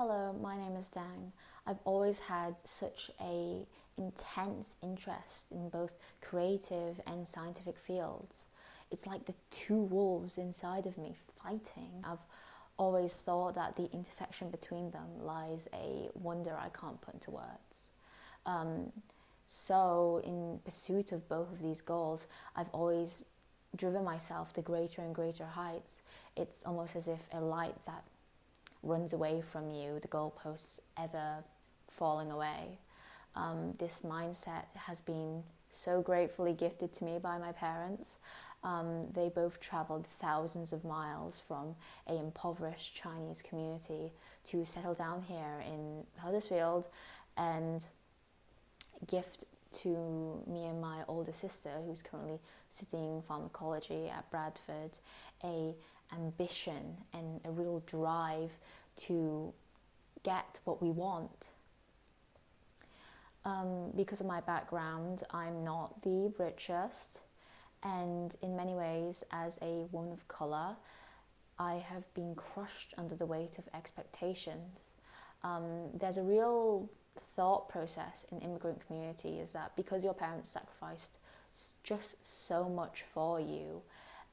Hello, my name is Dang. I've always had such a intense interest in both creative and scientific fields. It's like the two wolves inside of me fighting. I've always thought that the intersection between them lies a wonder I can't put into words. Um, so, in pursuit of both of these goals, I've always driven myself to greater and greater heights. It's almost as if a light that runs away from you, the goalposts ever falling away. This mindset has been so gratefully gifted to me by my parents. They both traveled thousands of miles from a impoverished Chinese community to settle down here in Huddersfield and gift to me and my older sister, who's currently studying pharmacology at Bradford, a ambition and a real drive to get what we want. Because of my background, I'm not the richest, and in many ways, as a woman of colour, I have been crushed under the weight of expectations. There's a real thought process in immigrant community is that because your parents sacrificed just so much for you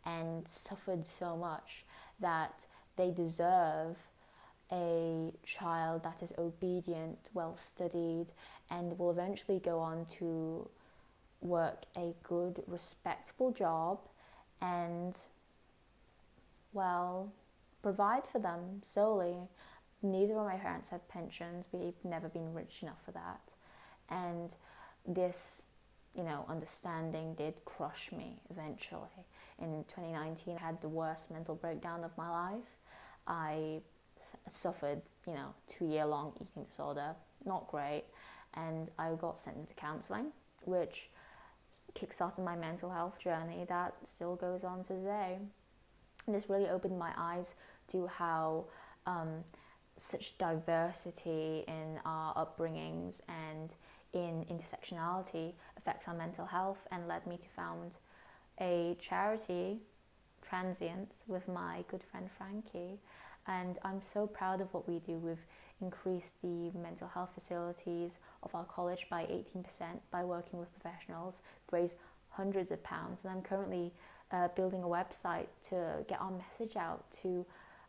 and suffered so much, that they deserve a child that is obedient, well studied, and will eventually go on to work a good, respectable job and, well, provide for them solely. Neither of my parents have pensions. We've never been rich enough for that. And this, understanding did crush me eventually. In 2019, I had the worst mental breakdown of my life. I suffered, 2-year-long eating disorder, not great, and I got sent into counselling, which kickstarted my mental health journey that still goes on to today. And this really opened my eyes to how such diversity in our upbringings and in intersectionality affects our mental health, and led me to found a charity, Transients, with my good friend Frankie. And I'm so proud of what we do. We've increased the mental health facilities of our college by 18% by working with professionals. We've raised hundreds of pounds, and I'm currently building a website to get our message out to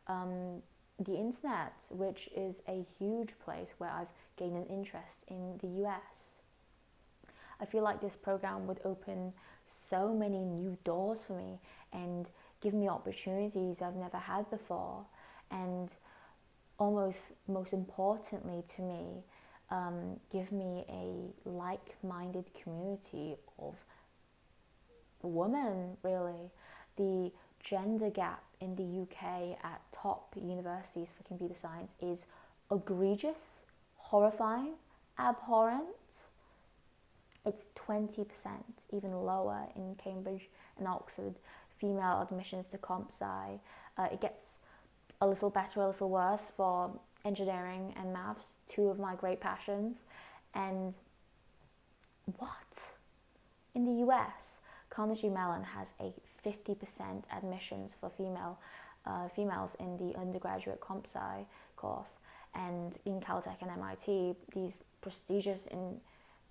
the internet, which is a huge place where I've gained an interest in the US. I feel like this program would open so many new doors for me and give me opportunities I've never had before, and almost most importantly to me, give me a like-minded community of women, really. The gender gap in the UK at top universities for computer science is egregious, horrifying, abhorrent. It's 20%, even lower in Cambridge and Oxford, female admissions to comp sci. It gets a little better, a little worse for engineering and maths, two of my great passions. And what? In the US, Carnegie Mellon has a 50% admissions for females in the undergraduate comp sci course. And in Caltech and MIT, these prestigious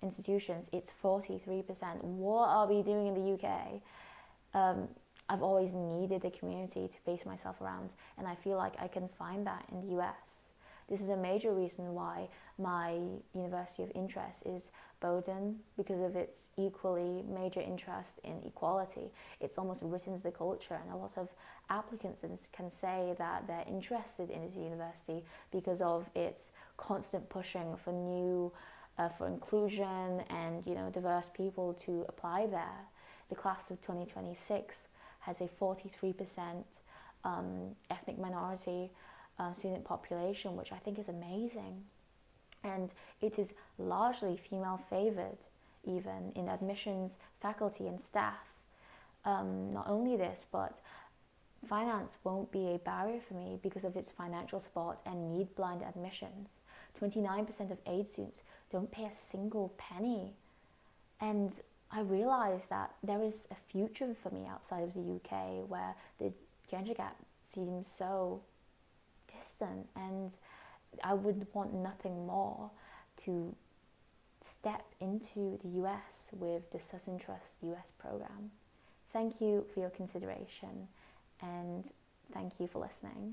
institutions, it's 43%. What are we doing in the UK? I've always needed a community to base myself around, and I feel like I can find that in the US. This is a major reason why my university of interest is Bowdoin, because of its equally major interest in equality. It's almost written into the culture, and a lot of applicants can say that they're interested in this university because of its constant pushing for new for inclusion and diverse people to apply there. The class of 2026 has a 43% ethnic minority student population, which I think is amazing. And it is largely female favoured, even in admissions, faculty and staff. Not only this, but finance won't be a barrier for me because of its financial support and need-blind admissions. 29% of aid students don't pay a single penny. And I realised that there is a future for me outside of the UK where the gender gap seems so distant, and I would want nothing more to step into the US with the Sutton Trust US program. Thank you for your consideration, and thank you for listening.